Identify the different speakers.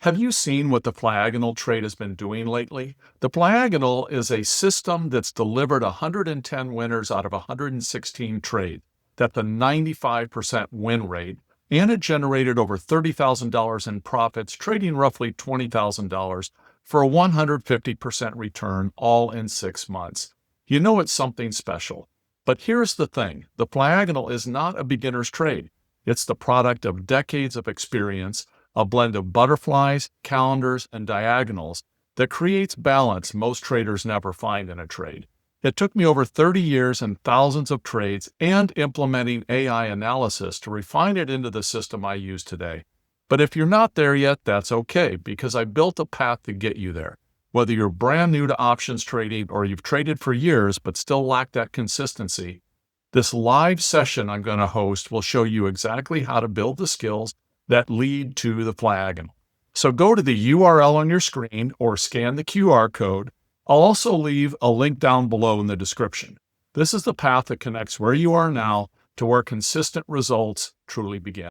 Speaker 1: Have you seen what the Flyagonal trade has been doing lately? The Flyagonal is a system that's delivered 110 winners out of 116 trades. That's a 95% win rate, and it generated over $30,000 in profits, trading roughly $20,000 for a 150% return, all in 6 months. You know it's something special. But here's the thing, the Flyagonal is not a beginner's trade. It's the product of decades of experience, a blend of butterflies, calendars, and diagonals that creates balance most traders never find in a trade. It took me over 30 years and thousands of trades and implementing AI analysis to refine it into the system I use today. But if you're not there yet, that's okay, because I built a path to get you there. Whether you're brand new to options trading or you've traded for years but still lack that consistency, this live session I'm going to host will show you exactly how to build the skills that lead to the Flyagonal. So go to the URL on your screen or scan the QR code. I'll also leave a link down below in the description. This is the path that connects where you are now to where consistent results truly begin.